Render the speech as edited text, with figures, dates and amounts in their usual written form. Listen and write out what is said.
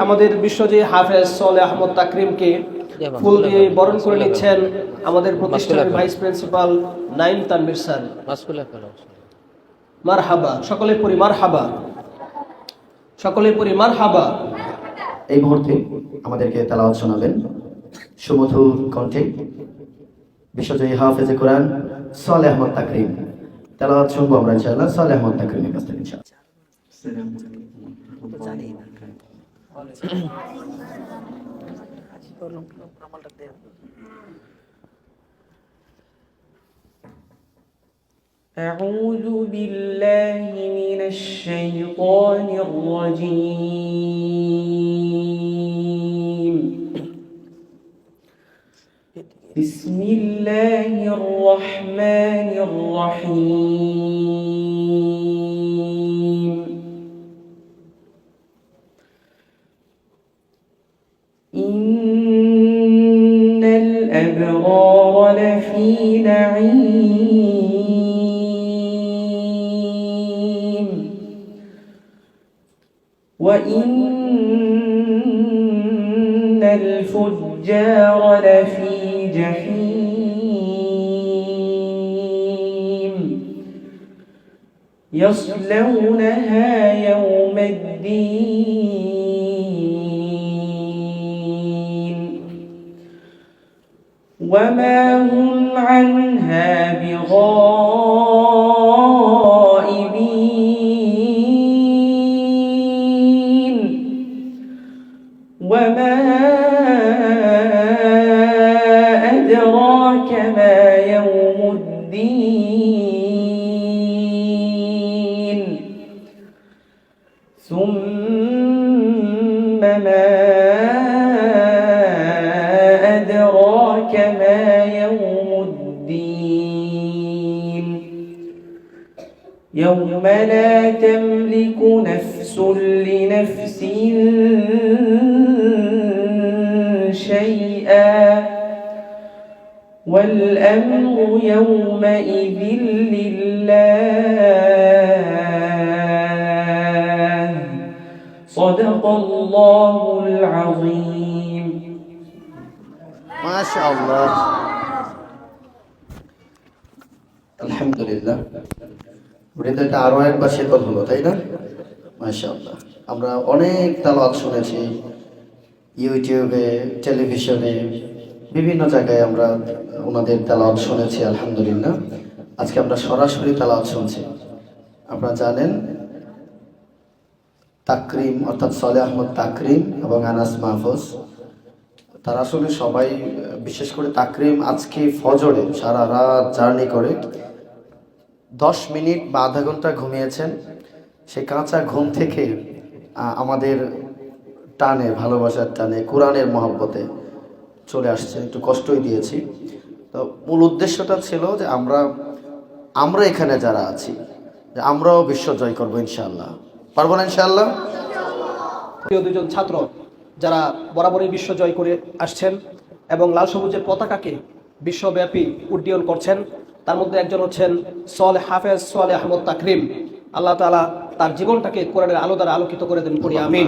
আমাদের বিশ্বজয়ী হাফেজ সোহেল আহমদ তাকরিমকে ফুল দিয়ে বরণ করে নিচ্ছেন আমাদের প্রতিষ্ঠানের ভাইস প্রিন্সিপাল নাইম তানভীর স্যার। মারহাবা, সকলে পড়ি মারহাবা, সকলে পড়ি মারহাবা। এই মুহূর্তে আমাদেরকে তেলাওয়াত শোনাবেন সুমধুর কণ্ঠে বিশ্বজয়ী হাফেজে কোরআন সোহেল আহমদ তাকরিম। তেলাওয়াত শুনবো আমরা ইনশাআল্লাহ সোহেল আহমদ তাকরিমের কাছ থেকে ইনশাআল্লাহ। أعوذ بالله من الشيطان الرجيم. بسم الله الرحمن الرحيم. إن الأبرار لفي نعيم وإن الفجار لفي جحيم يصلونها يوم الدين وما هم عنها بغائبين وما أدراك ما يوم الدين ثم ما أدراك ما يوم الدين يوم لا تملك نفس لنفس شيئا والأمر يومئذ لله صدق الله العظيم. ما شاء الله. আলহামদুলিল্লাহ। হৃদয়টা আরো একবার শীতল হলো, তাই না? মাশাআল্লাহ। আমরা অনেক তেলাওয়াত শুনেছি ইউটিউবে, টেলিভিশনে, বিভিন্ন জায়গায় আমরা ওনাদের তেলাওয়াত শুনেছি আলহামদুলিল্লাহ। আজকে আমরা সরাসরি তেলাওয়াত শুনছি। আপনারা জানেন তাকরিম অর্থাৎ সোহেল আহমদ তাকরিম এবং আনাস মাহফুজ, তারা আসলে সবাই, বিশেষ করে তাকরিম আজকে ফজরে সারা রাত জার্নি করে 10 মিনিট বা আধা ঘন্টা ঘুমিয়েছেন। সেই কাঁচা ঘুম থেকে আমাদের টানে, ভালোবাসার টানে, কোরআনের মহব্বতে চলে আসছে। একটু কষ্টই দিয়েছি। তো মূল উদ্দেশ্যটা ছিল যে আমরা এখানে যারা আছি যে আমরাও বিশ্ব জয় করবো ইনশাআল্লাহ। পারবো না ইনশাআল্লাহ? প্রিয় দুজন ছাত্র যারা বরাবরই বিশ্ব জয় করে আসছেন এবং লাল সবুজের পতাকাকে বিশ্বব্যাপী উড্ডীয়ন করছেন, তার মধ্যে একজন হচ্ছেন হাফেজ সোহেল আহমদ তাকরিম। আল্লাহ তাআলা তার জীবনটাকে কোরআনের আলো দ্বারা আলোকিত করে দেন, পড়ি আমিন।